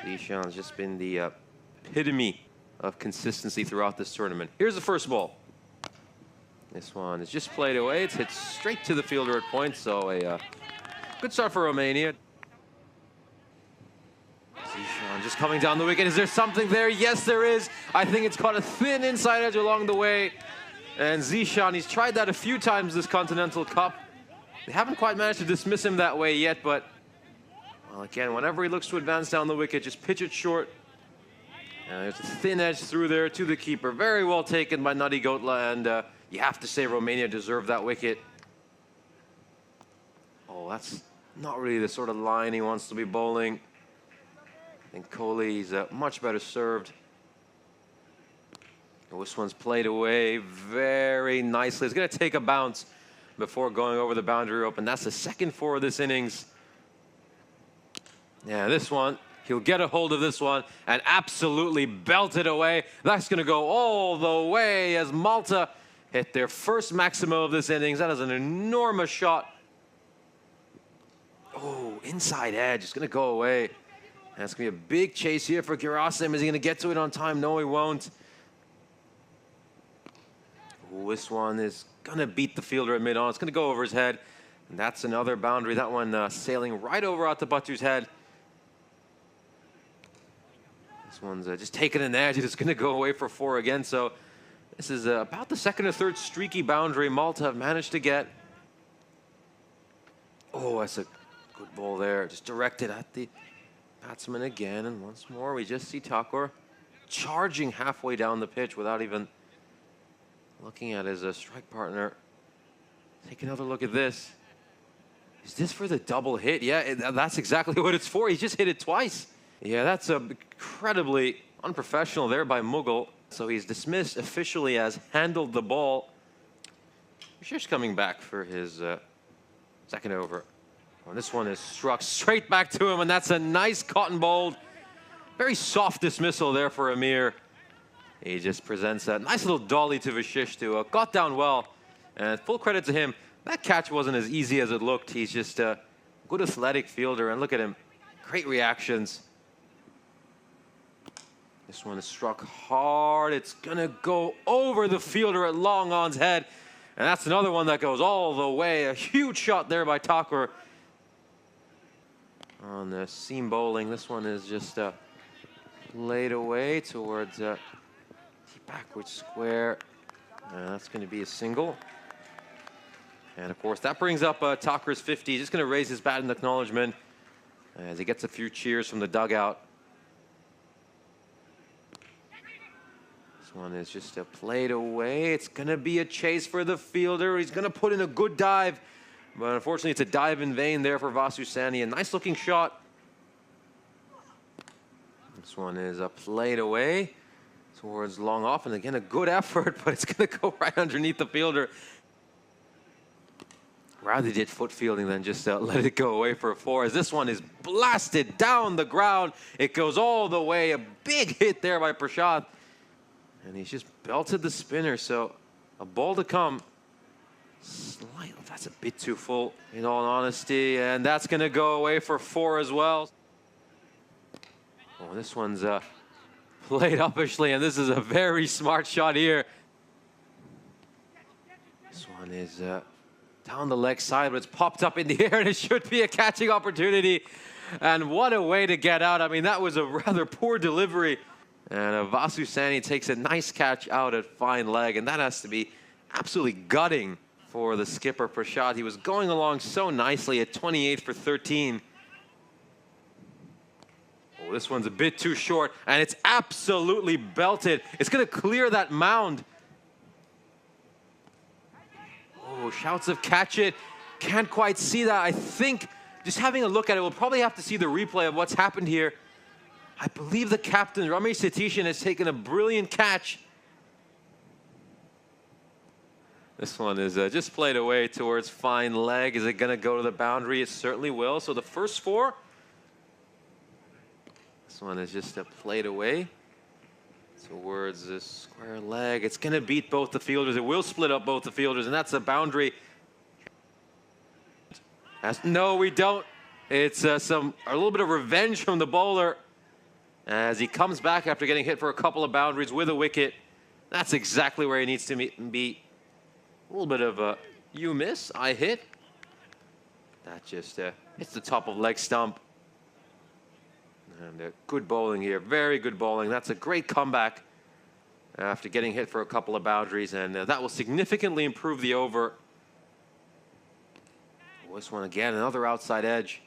Zishan's just been the epitome of consistency throughout this tournament. Here's the first ball. This one is just played away. It's hit straight to the fielder at point, so a good start for Romania. Zishan just coming down the wicket. Is there something there? Yes, there is. I think it's caught a thin inside edge along the way. And Zishan, he's tried that a few times this Continental Cup. They haven't quite managed to dismiss him that way yet, but well, again, whenever he looks to advance down the wicket, just pitch it short. And there's a thin edge through there to the keeper. Very well taken by Nutty Gotla, and you have to say Romania deserved that wicket. Oh, that's not really the sort of line he wants to be bowling. I think Kohli's much better served. Oh, this one's played away very nicely. It's going to take a bounce before going over the boundary rope, and that's the second four of this innings. Yeah, this one, he'll get a hold of this one and absolutely belt it away. That's going to go all the way as Malta hit their first maximum of this innings. That is an enormous shot. Oh, inside edge. It's going to go away. And it's going to be a big chase here for Gerasim. Is he going to get to it on time? No, he won't. Oh, this one is going to beat the fielder at mid-on. It's going to go over his head. And that's another boundary. That one sailing right over out to Batu's head. This one's just taking an edge. It's going to go away for four again. So this is about the second or third streaky boundary Malta have managed to get. Oh, that's a good ball there. Just directed at the batsman again. And once more, we just see Thakur charging halfway down the pitch without even looking at his strike partner. Take another look at this. Is this for the double hit? Yeah, that's exactly what it's for. He just hit it twice. Yeah, that's incredibly unprofessional there by Mughal. So he's dismissed officially as handled the ball. Rashish coming back for his second over. Well, this one is struck straight back to him, and that's a nice cotton bowled. Very soft dismissal there for Amir. He just presents a nice little dolly to Vashish to got down well. And full credit to him. That catch wasn't as easy as it looked. He's just a good athletic fielder, and look at him. Great reactions. This one is struck hard. It's going to go over the fielder at Long On's head. And that's another one that goes all the way. A huge shot there by Thakur. On the seam bowling, this one is just laid away towards backward square. That's going to be a single. And of course, that brings up Thakur's 50. Just going to raise his bat in acknowledgement as he gets a few cheers from the dugout. This one is just played away. It's going to be a chase for the fielder. He's going to put in a good dive. But unfortunately, it's a dive in vain there for Vasu Sani. A nice looking shot. This one is played away towards long off. And again, a good effort, but it's going to go right underneath the fielder. Rather did foot fielding than just let it go away for a four. As this one is blasted down the ground. It goes all the way. A big hit there by Prashad. And he's just belted the spinner. So a ball to come. Slightly, that's a bit too full, in all honesty. And that's going to go away for four as well. Oh, this one's played uppishly, and this is a very smart shot here. This one is down the leg side, but it's popped up in the air, and it should be a catching opportunity. And what a way to get out. I mean, that was a rather poor delivery. And Vasu Sani takes a nice catch out at fine leg, and that has to be absolutely gutting for the skipper, Prashad. He was going along so nicely at 28 for 13. Oh, this one's a bit too short, and it's absolutely belted. It's going to clear that mound. Oh, shouts of catch it. Can't quite see that. I think just having a look at it, we'll probably have to see the replay of what's happened here. I believe the captain, Ramesh Satishan, has taken a brilliant catch. This one is just played away towards fine leg. Is it going to go to the boundary? It certainly will. So the first four. This one is just played away towards the square leg. It's going to beat both the fielders. It will split up both the fielders, and that's a boundary. No, we don't. It's a little bit of revenge from the bowler. as he comes back after getting hit for a couple of boundaries with a wicket. That's exactly where he needs to be. A little bit of a you miss, I hit. That just hits the top of leg stump. And good bowling here, very good bowling. That's a great comeback after getting hit for a couple of boundaries, and that will significantly improve the over. This one again, another outside edge.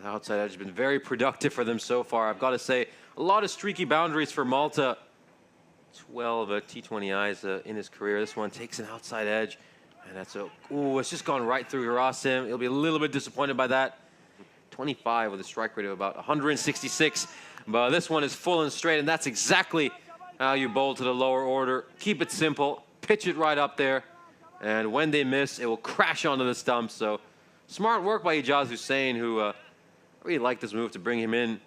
The outside edge has been very productive for them so far. I've got to say, a lot of streaky boundaries for Malta. 12 T20Is in his career. This one takes an outside edge, and that's it's just gone right through Gerasim. He'll be a little bit disappointed by that. 25 with a strike rate of about 166, but this one is full and straight, and that's exactly how you bowl to the lower order. Keep it simple, pitch it right up there, and when they miss, it will crash onto the stump. So smart work by Ijaz Hussain, who really liked this move to bring him in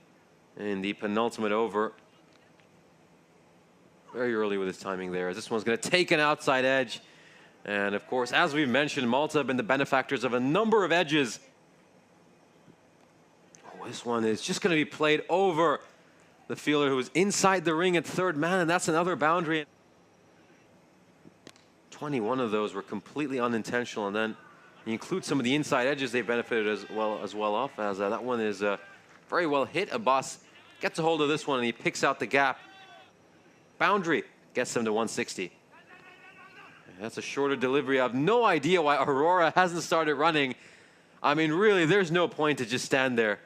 the penultimate over. Very early with his timing there. This one's going to take an outside edge, and of course, as we've mentioned, Malta have been the benefactors of a number of edges. This one is just going to be played over the fielder who was inside the ring at third man, and that's another boundary. 21 of those were completely unintentional, and then you include some of the inside edges they benefited as well off, as that one is very well hit. Abbas gets a hold of this one, and he picks out the gap. Boundary gets him to 160. That's a shorter delivery. I have no idea why Aurora hasn't started running. I mean, really, there's no point to just stand there.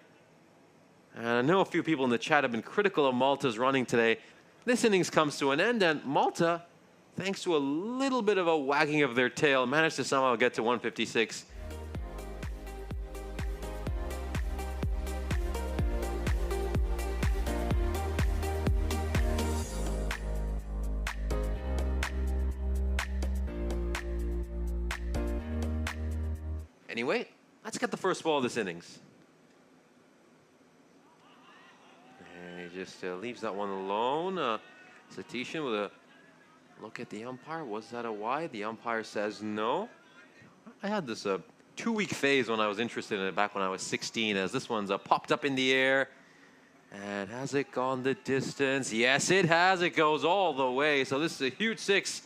And I know a few people in the chat have been critical of Malta's running today. This innings comes to an end, and Malta, thanks to a little bit of a wagging of their tail, managed to somehow get to 156. Anyway, let's get the first ball of this innings. Just leaves that one alone. Satishan with a look at the umpire. Was that a wide? The umpire says no. I had this 2-week phase when I was interested in it back when I was 16, as this one's popped up in the air. And has it gone the distance? Yes, it has. It goes all the way. So this is a huge 6.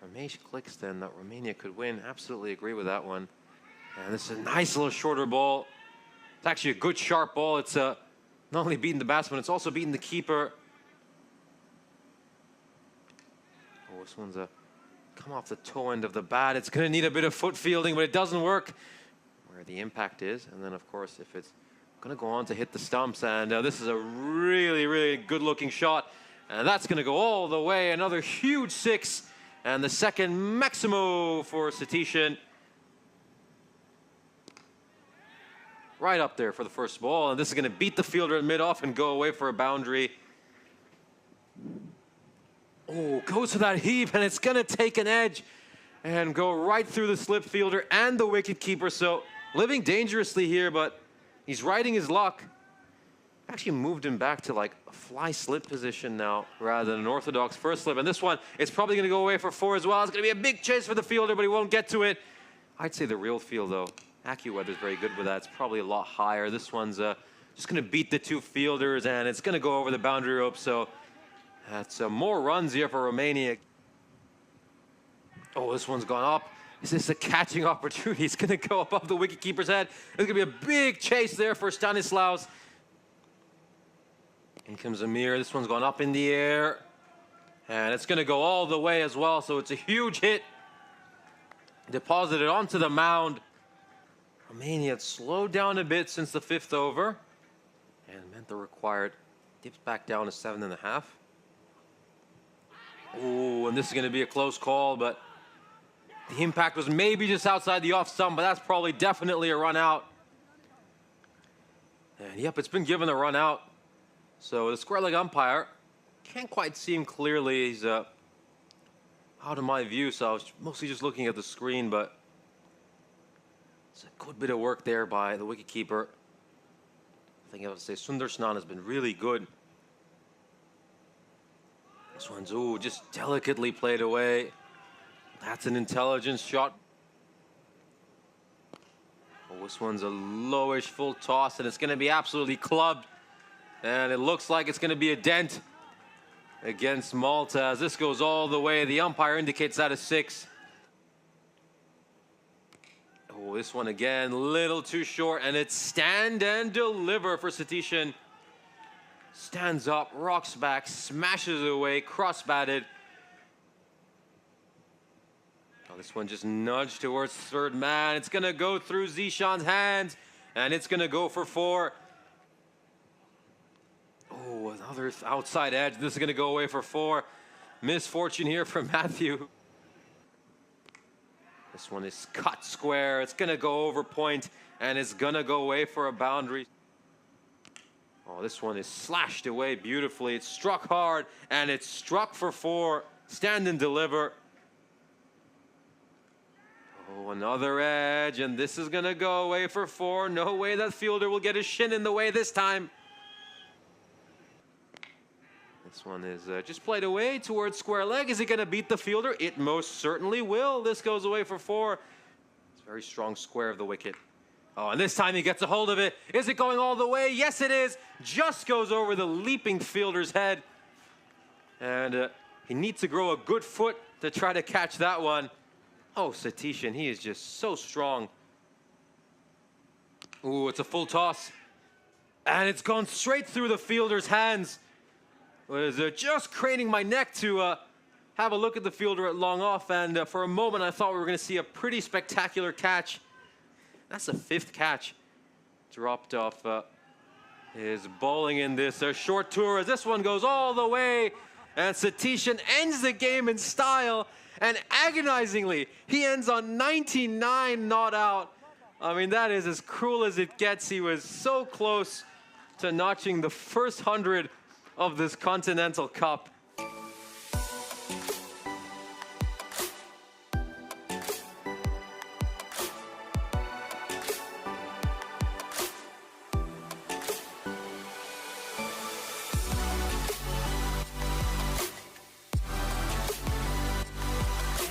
Ramesh clicks then that Romania could win. Absolutely agree with that one. And this is a nice little shorter ball. It's actually a good sharp ball. It's not only beating the batsman, it's also beating the keeper. Oh, this one's come off the toe end of the bat. It's going to need a bit of foot fielding, but it doesn't work where the impact is. And then, of course, if it's going to go on to hit the stumps, and this is a really, really good-looking shot. And that's going to go all the way. Another huge 6. And the second Maximo for Satishan. Right up there for the first ball, and this is going to beat the fielder at mid-off and go away for a boundary. Oh, goes for that heave, and it's going to take an edge and go right through the slip fielder and the wicket keeper. So living dangerously here, but he's riding his luck. Actually moved him back to like a fly slip position now rather than an orthodox first slip. And this one, it's probably going to go away for 4 as well. It's going to be a big chase for the fielder, but he won't get to it. I'd say the real feel, though. AccuWeather's very good with that. It's probably a lot higher. This one's just going to beat the 2 fielders, and it's going to go over the boundary rope. So that's more runs here for Romania. Oh, this one's gone up. Is this a catching opportunity? It's going to go above the wicketkeeper's head. There's going to be a big chase there for Stanislaus. In comes Amir. This one's gone up in the air, and it's going to go all the way as well. So it's a huge hit. Deposited onto the mound. Romania had slowed down a bit since the 5th over, and meant the required dips back down to 7.5. Oh, and this is going to be a close call, but the impact was maybe just outside the off stump, but that's probably definitely a run out. And yep, it's been given a run out. So the square leg umpire can't quite see him clearly. He's out of my view, so I was mostly just looking at the screen, but it's a good bit of work there by the wicketkeeper. I think I would say Sundar Snan has been really good. This one's, just delicately played away. That's an intelligence shot. Oh, this one's a lowish full toss, and it's going to be absolutely clubbed And it looks like it's going to be a dent against Malta as this goes all the way. The umpire indicates that as 6. Oh, this one again, little too short, and it's stand and deliver for Satishan. Stands up, rocks back, smashes it away, cross-batted. Oh, this one just nudged towards third man. It's going to go through Zishan's hands, and it's going to go for 4. Oh, another outside edge. This is going to go away for 4. Misfortune here for Matthew. This one is cut square. It's going to go over point, and it's going to go away for a boundary. Oh, this one is slashed away beautifully. It's struck hard, and it's struck for 4. Stand and deliver. Oh, another edge, and this is going to go away for 4. No way that fielder will get his shin in the way this time. This one is just played away towards square leg. Is it going to beat the fielder? It most certainly will. This goes away for 4. It's a very strong square of the wicket. Oh, and this time he gets a hold of it. Is it going all the way? Yes, it is. Just goes over the leaping fielder's head. And he needs to grow a good foot to try to catch that one. Oh, Satishan, he is just so strong. Ooh, it's a full toss. And it's gone straight through the fielder's hands. Was just craning my neck to have a look at the fielder at long off, and for a moment I thought we were going to see a pretty spectacular catch. That's the 5th catch dropped off his bowling in this short tour, as this one goes all the way, and Satishan ends the game in style, and agonizingly he ends on 99 not out. I mean, that is as cruel as it gets. He was so close to notching the first 100 of this Continental Cup.